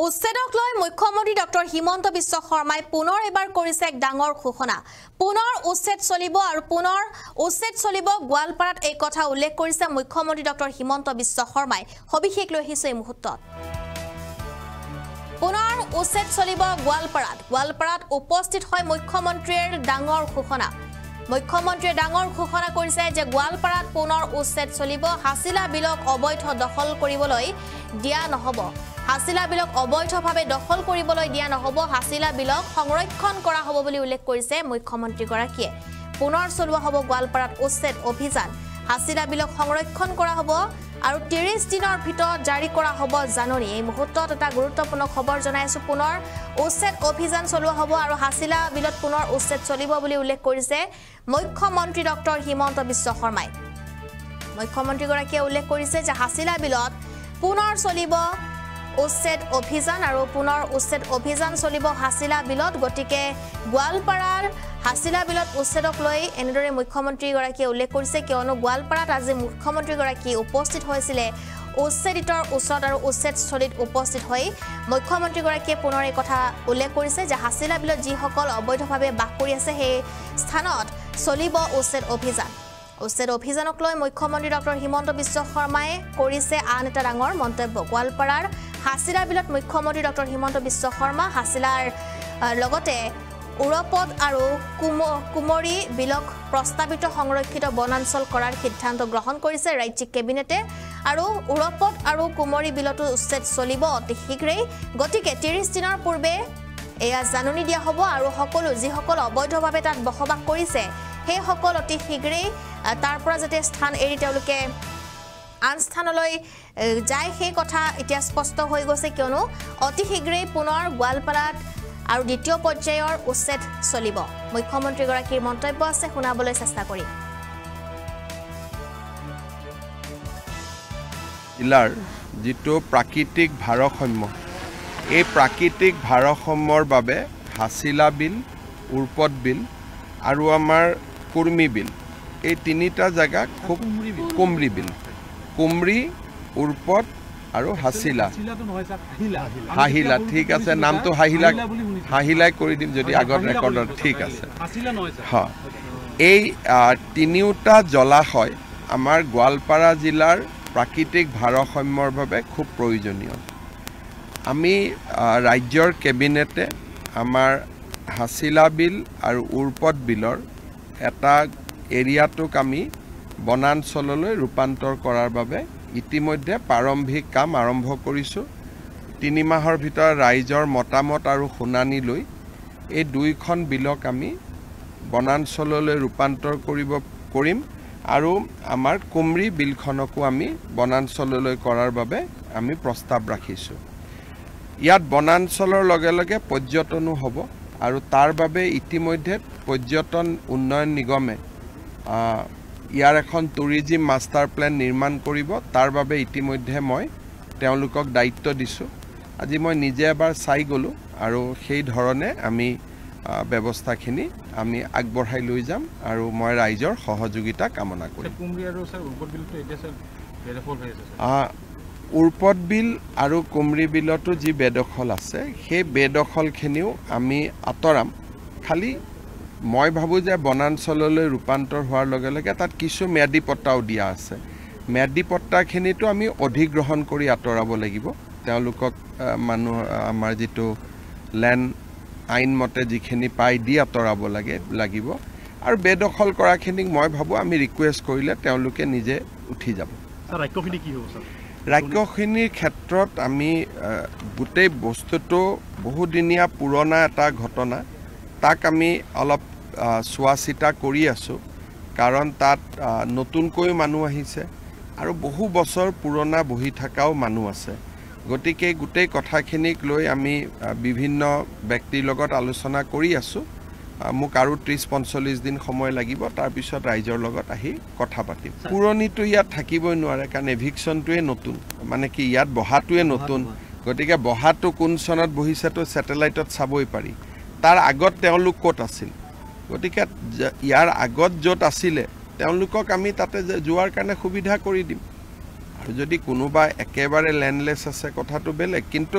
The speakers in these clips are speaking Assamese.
উচ্ছেদক লৈ মুখ্যমন্ত্ৰী ডক্টৰ হিমন্ত বিশ্ব শৰ্মাই পুনৰ এবাৰ কৰিছে এক ডাঙৰ ঘোষণা পুনৰ উচ্ছেদ চলিব আৰু পুনৰ উচ্ছেদ চলিব গোৱালপাৰাত এই কথা উল্লেখ কৰিছে মুখ্যমন্ত্ৰী ডক্টৰ হিমন্ত বিশ্ব শৰ্মাই সবিশেষ লৈ আহিছে এই মুহূৰ্তত পুনৰ উচ্ছেদ চলিব গোৱালপাৰাত উপস্থিত হয় মুখ্যমন্ত্ৰীৰ ডাঙৰ ঘোষণা মুখ্যমন্ত্ৰীয়ে ডাঙৰ ঘোষণা কৰিছে যে গোৱালপাৰাত পুনৰ উচ্ছেদ চলিব হাছিলা বিলক অবৈধ দখল কৰিবলৈ দিয়া নহব হাছিলা বিলক অবৈধভাৱে দখল কৰিবলৈ দিয়া নহব হাছিলা বিলক সংৰক্ষণ কৰা হ'ব বুলি উল্লেখ কৰিছে মুখ্যমন্ত্ৰী গৰাকীয়ে পুনৰ চলোৱা হ'ব গোৱালপাৰাত উচ্ছেদ অভিযান হাছিলা বিলক সংৰক্ষণ কৰা হ'ব আৰু 30 দিনৰ ভিতৰত জাৰি কৰা হ'ব জাননী এই মুহূৰ্তত এটা গুৰুত্বপূৰ্ণ খবৰ জনাইছো পুনৰ উচ্ছেদ অভিযান চলোৱা হ'ব আৰু হাছিলা বিলত পুনৰ উচ্ছেদ চলিব বুলি উল্লেখ কৰিছে মুখ্যমন্ত্ৰী ডক্টৰ হিমন্ত বিশ্ব শৰ্মাই মুখ্যমন্ত্ৰী গৰাকীয়ে উল্লেখ কৰিছে যে হাছিলা বিলত পুনৰ চলিব উচ্ছেদ অভিযান আৰু পুনৰ উচ্ছেদ অভিযান চলিব হাছিলা বিলত গটিকে গোৱালপাৰাৰ হাছিলা বিলত উচ্ছেদক লৈ এনেদৰে মুখ্যমন্ত্ৰী গৰাকীয়ে উল্লেখ কৰিছে কিয়নো গোৱালপাৰাত আজি মুখ্যমন্ত্ৰী গৰাকী উপস্থিত হৈছিল উচ্ছেদিতৰ ওচৰত আৰু উচ্ছেদস্থলীত উপস্থিত হৈ মুখ্যমন্ত্ৰী গৰাকীয়ে পুনৰ এই কথা উল্লেখ কৰিছে যে হাছিলা বিলত যিসকল অবৈধভাৱে বাস কৰি আছে সেই স্থানত চলিব উচ্ছেদ অভিযানক লৈ মুখ্যমন্ত্ৰী ডক্টৰ হিমন্ত বিশ্ব শৰ্মাই কৰিছে আন এটা ডাঙৰ মন্তব্য গোৱালপাৰাৰ হাছিলা বিলত মুখ্যমন্ত্ৰী ডক্টৰ হিমন্ত বিশ্ব শৰ্মা হাছিলাৰ লগতে উৰপদ আৰু কুমৰী বিলক প্ৰস্তাৱিত সংৰক্ষিত বনাঞ্চল কৰাৰ সিদ্ধান্ত গ্ৰহণ কৰিছে ৰাজ্যিক কেবিনেটে আৰু উৰপদ আৰু কুমৰী বিলতো উচ্ছেদ চলিব অতি শীঘ্ৰেই গতিকে 30 দিনৰ পূৰ্বে এয়া জাননী দিয়া হ'ব আৰু সকলো যিসকল অবৈধভাৱে তাত বসবাস কৰিছে সেই সকল অতি শীঘ্ৰেই তাৰ পৰা যাতে স্থান এৰি তেওঁলোকে আন স্থানলৈ যায় সেই কথা এতিয়া স্পষ্ট হৈ গৈছে কিয়নো অতি শীঘ্ৰেই পুনৰ গোৱালপাৰাত আৰু দ্বিতীয় পৰ্যায়ৰ উচ্ছেদ চলিব মুখ্যমন্ত্ৰী গৰাকীৰ মন্তব্য আছে শুনাবলৈ চেষ্টা কৰি জিলাৰ যেটো প্ৰাকৃতিক ভাৰসাম্য এই প্ৰাকৃতিক ভাৰসাম্যৰ বাবে হাছিলা বিল উৰপদ বিল আৰু আমাৰ কুৰ্মী বিল এই তিনিটা জায়গা খুব কুমৰী বিল কুমৰী উৰপদ আৰু হাছিলা হাহিলা ঠিক আছে নামটো হাহিলাই কৰি দিম যদি আগৰ ৰেকৰ্ডত ঠিক আছে হয় এই তিনিওটা জলাশয় আমাৰ গোৱালপাৰা জিলাৰ প্ৰাকৃতিক ভাৰসাম্যৰ বাবে খুব প্ৰয়োজনীয় আমি ৰাজ্যৰ কেবিনেটে আমাৰ হাছিলা বিল আৰু উৰপদ বিলৰ এটা এৰিয়াটোক আমি বনাঞ্চললৈ ৰূপান্তৰ কৰাৰ বাবে ইতিমধ্যে প্ৰাৰম্ভিক কাম আৰম্ভ কৰিছোঁ 3 মাহৰ ভিতৰত ৰাইজৰ মতামত আৰু শুনানি লৈ এই দুইখন বিলক আমি বনাঞ্চললৈ ৰূপান্তৰ কৰিম আৰু আমাৰ কুমৰী বিলখনকো আমি বনাঞ্চললৈ কৰাৰ বাবে আমি প্ৰস্তাৱ ৰাখিছোঁ ইয়াত বনাঞ্চলৰ লগে লগে পৰ্যটনো হ'ব আৰু তাৰ বাবে ইতিমধ্যে পৰ্যটন উন্নয়ন নিগমে ইয়াৰ এখন টুৰিজিম মাষ্টাৰ প্লেন নিৰ্মাণ কৰিব তাৰ বাবে ইতিমধ্যে মই তেওঁলোকক দায়িত্ব দিছোঁ আজি মই নিজে এবাৰ চাই গলো আৰু সেই ধৰণে আমি ব্যৱস্থাখিনি আমি আগবঢ়াই লৈ যাম আৰু মই ৰাইজৰ সহযোগিতা কামনা কৰিম কুমৰী আৰু স্যাৰ উৰপদ বিলটো এতিয়া স্যাৰ বেদখল হৈ আছে উৰপদ বিল আৰু কুমৰী বিলতো যি বেদখল আছে সেই বেদখলখিনিও আমি আঁতৰাম খালি মই ভাবো যে বনাঞ্চললৈ ৰূপান্তৰ হোৱাৰ লগে লগে তাত কিছু ম্যাদী পট্টাও দিয়া আছে ম্যাদী পট্টাখিনিতো আমি অধিগ্ৰহণ কৰি আঁতৰাব লাগিব তেওঁলোকক মানুহ আমাৰ যেটো ল্যান্ড আইন মতে যিখিনি পাই দি আঁতৰাব লাগিব আৰু বেদখল কৰাখিনিক মই ভাবো আমি ৰিকুৱেষ্ট কৰিলে তেওঁলোকে নিজে উঠি যাব স্যাৰ ৰাজ্যখিনি কি হ'ব স্যাৰ ৰাজ্যখিনিৰ ক্ষেত্ৰত আমি গোটেই বস্তুটো বহুদিনীয়া পুৰণা এটা ঘটনা তাক আমি অলপ চোৱা চিতা কৰি আছো কাৰণ তাত নতুনকৈ মানুহ আহিছে আৰু বহু বছৰ পুৰণা বহি থাকাও মানুহ আছে গতিকে গোটেই কথাখিনিক লৈ আমি বিভিন্ন ব্যক্তিৰ লগত আলোচনা কৰি আছো মোক আৰু 30-45 দিন সময় লাগিব তাৰ পিছত ৰাইজৰ লগত আহি কথা পাতিম পুৰণিটো ইয়াত থাকিবই নোৱাৰে কাৰণ এভিকশনটোৱে নতুন মানে কি ইয়াত বহাটোৱে নতুন গতিকে বহাটো কোন চনত বহিছেটো স্যাটেলাইটত চাবই পাৰি তাৰ আগত তেওঁলোক ক'ত আছিল গতিকে ইয়াৰ আগত য'ত আছিলে তেওঁলোকক আমি তাতে যোৱাৰ কাৰণে সুবিধা কৰি দিম আৰু যদি কোনোবা একেবাৰে ল্যান্ডলেছ আছে কথাটো বেলেগ কিন্তু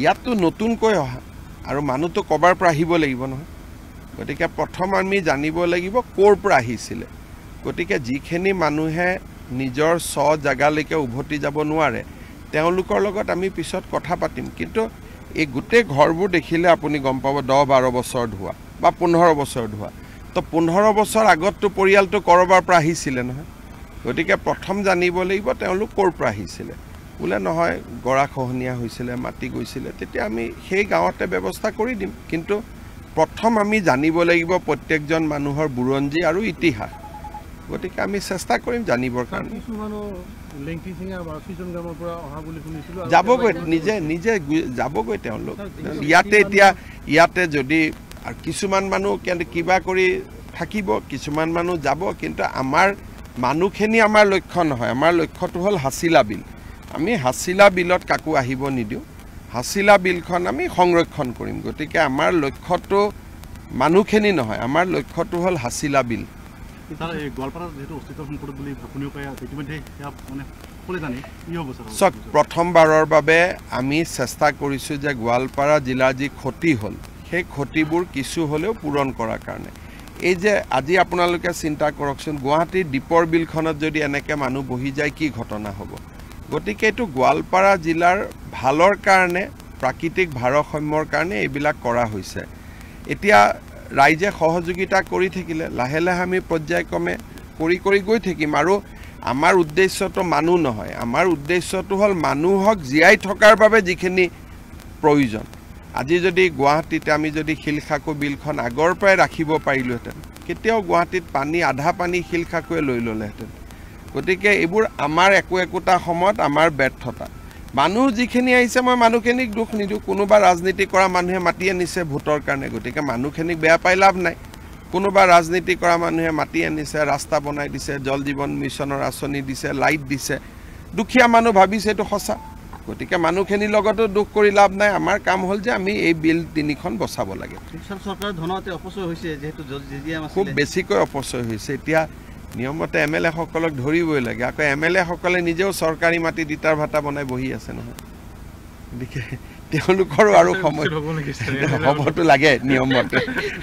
ইয়াততো নতুনকৈ অহা আৰু মানুহটো কবাৰ পৰা আহিব লাগিব নহয় গতিকে প্ৰথম আমি জানিব লাগিব ক'ৰ পৰা আহিছিলে গতিকে যিখিনি মানুহে নিজৰ জাগালৈকে উভতি যাব নোৱাৰে তেওঁলোকৰ লগত আমি পিছত কথা পাতিম কিন্তু এই গোটেই ঘৰবোৰ দেখিলে আপুনি গম পাব 10-12 বছৰ ধোৱা বা 15 বছৰ ধোৱা তো 15 বছৰ আগততো পৰিয়ালটো কৰবাৰ পৰা আহিছিলে নহয় গতিকে প্ৰথম জানিব লাগিব তেওঁলোক ক'ৰ পৰা আহিছিলে বোলে নহয় গৰাখহনীয়া হৈছিলে মাটি গৈছিলে তেতিয়া আমি সেই গাঁৱতে ব্যৱস্থা কৰি দিম কিন্তু প্ৰথম আমি জানিব লাগিব প্ৰত্যেকজন মানুহৰ বুৰঞ্জী আৰু ইতিহাস গতিকে আমি চেষ্টা কৰিম জানিবৰ কাৰণে যাবগৈ নিজে যাবগৈ তেওঁলোক ইয়াতে যদি কিছুমান মানুহ কিবা কৰি থাকিব কিছুমান মানুহ যাব কিন্তু আমাৰ মানুহখিনি আমাৰ লক্ষ্য নহয় আমাৰ লক্ষ্যটো হ'ল হাছিলা বিল আমি হাছিলা বিলত কাকো আহিব নিদিওঁ হাছিলা বিলখন আমি সংৰক্ষণ কৰিম গতিকে আমাৰ লক্ষ্যটো মানুহখিনি নহয় আমাৰ লক্ষ্যটো হ'ল হাছিলা বিল চক প্ৰথমবাৰৰ বাবে আমি চেষ্টা কৰিছোঁ যে গোৱালপাৰা জিলাৰ যি ক্ষতি হ'ল সেই ক্ষতিবোৰ কিছু হ'লেও পূৰণ কৰাৰ কাৰণে এই যে আজি আপোনালোকে চিন্তা কৰকচোন গুৱাহাটীৰ দীপৰ বিলখনত যদি এনেকৈ মানুহ বহি যায় কি ঘটনা হ'ব গতিকে এইটো গোৱালপাৰা জিলাৰ ভালৰ কাৰণে প্ৰাকৃতিক ভাৰসাম্যৰ কাৰণে এইবিলাক কৰা হৈছে এতিয়া ৰাইজে সহযোগিতা কৰি থাকিলে লাহে লাহে আমি পৰ্যায়ক্ৰমে কৰি গৈ থাকিম আৰু আমাৰ উদ্দেশ্যটো মানুহ নহয় আমাৰ উদ্দেশ্যটো হ'ল মানুহক জীয়াই থকাৰ বাবে যিখিনি প্ৰয়োজন আজি যদি গুৱাহাটীতে আমি যদি শিলখাকু বিলখন আগৰ পৰাই ৰাখিব পাৰিলোহেঁতেন কেতিয়াও গুৱাহাটীত পানী আধা পানী শিলখাকুৱে লৈ ল'লেহেঁতেন গতিকে এইবোৰ আমাৰ একোটা সময়ত আমাৰ ব্যৰ্থতা মানুহ যিখিনি আহিছে মই মানুহখিনিক দুখ নিদিওঁ কোনোবা ৰাজনীতি কৰা মানুহে মাতি আনিছে ভোটৰ কাৰণে গতিকে মানুহখিনিক বেয়া পাই লাভ নাই কোনোবা ৰাজনীতি কৰা মানুহে মাতি আনিছে ৰাস্তা বনাই দিছে জল জীৱন মিছনৰ আঁচনি দিছে লাইট দিছে দুখীয়া মানুহ ভাবিছে এইটো সঁচা গতিকে মানুহখিনিৰ লগতো দুখ কৰি লাভ নাই আমাৰ কাম হ'ল যে আমি এই বিল 3খন বচাব লাগে চৰকাৰৰ ধনতে অপচয় হৈছে যেহেতু খুব বেছিকৈ অপচয় হৈছে এতিয়া নিয়মতে MLA সকলক ধৰিবই লাগে আকৌ MLA সকলে নিজেও চৰকাৰী মাটি দিতাৰ ভাটা বনাই বহি আছে নহয় গতিকে তেওঁলোকৰো আৰু সময় হ'বতো লাগে নিয়মতে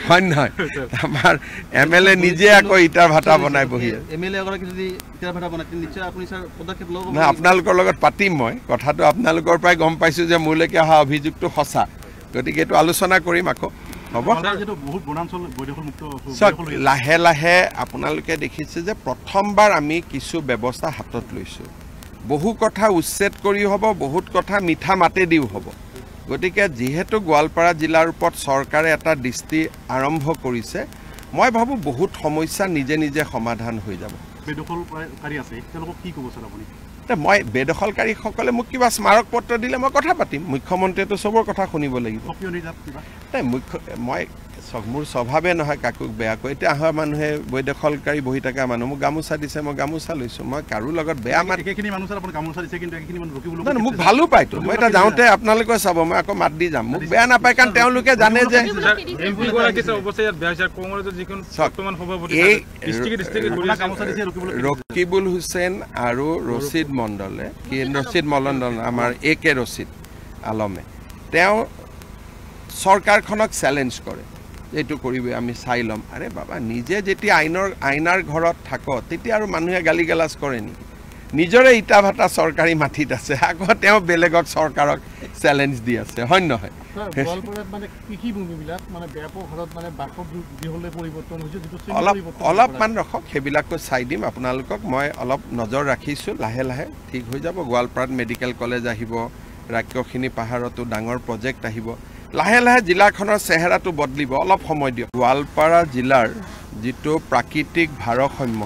হয় নহয় আমাৰ MLA নিজে আকৌ ইটাৰ ভাটা বনাই বহি আছে MLA এগৰাকী যদি ইটাৰ ভাটা বনাই নিশ্চয় আপুনি স্যাৰ পদক্ষেপ ল'ব না আপোনালোকৰ লগত পাতিম মই কথাটো আপোনালোকৰ পৰাই গম পাইছোঁ যে মোৰলৈকে অহা অভিযোগটো সঁচা গতিকে এইটো আলোচনা কৰিম আকৌ হ'ব লাহে লাহে আপোনালোকে দেখিছে যে প্ৰথমবাৰ আমি কিছু ব্যৱস্থা হাতত লৈছোঁ বহু কথা উচ্ছেদ কৰি হ'ব বহুত কথা মিঠা মাতেদিও হ'ব গতিকে যিহেতু গোৱালপাৰা জিলাৰ ওপৰত চৰকাৰে এটা দৃষ্টি আৰম্ভ কৰিছে মই ভাবোঁ বহুত সমস্যা নিজে নিজে সমাধান হৈ যাব মই বেদখলকাৰীসকলে মোক কিবা স্মাৰক পত্ৰ দিলে মই কথা পাতিম মুখ্যমন্ত্ৰীয়েতো চবৰ কথা শুনিব লাগিব মই মোৰ স্বভাৱে নহয় কাকো বেয়াকৈ এতিয়া অহা মানুহে বেদখলকাৰী বহি থকা মানুহ মোক গামোচা দিছে মই গামোচা লৈছোঁ মই কাৰো লগত বেয়া মোক ভালো পাইতো মই এটা যাওঁতে আপোনালোকে চাব মই আকৌ মাত দি যাম মোক বেয়া নাপায় কাৰণ তেওঁলোকে জানে যে ৰকিবুল হুছেইন আৰু ৰচিদ মণ্ডলে ৰচিদ মলন্দন আমাৰ AK ৰচিদ আলমে তেওঁ চৰকাৰখনক চেলেঞ্জ কৰে এইটো কৰিবি আমি চাই ল'ম আৰে বাবা নিজে যেতিয়া আইনাৰ ঘৰত থাক তেতিয়া আৰু মানুহে গালি গালাজ কৰে নেকি নিজৰে ইটা ভাটা চৰকাৰী মাটিত আছে আকৌ তেওঁ বেলেগক চৰকাৰক চেলেঞ্জ দি আছে হয় নহয় অলপমান ৰখক সেইবিলাকো চাই দিম আপোনালোকক মই অলপ নজৰ ৰাখিছোঁ লাহে লাহে ঠিক হৈ যাব গোৱালপাৰাত মেডিকেল কলেজ আহিব ৰাক্ষসিনী পাহাৰতো ডাঙৰ প্ৰজেক্ট আহিব লাহে লাহে জিলাখনৰ চেহেৰাটো বদলিব অলপ সময় দিয়ক গোৱালপাৰা জিলাৰ যিটো প্ৰাকৃতিক ভাৰসাম্য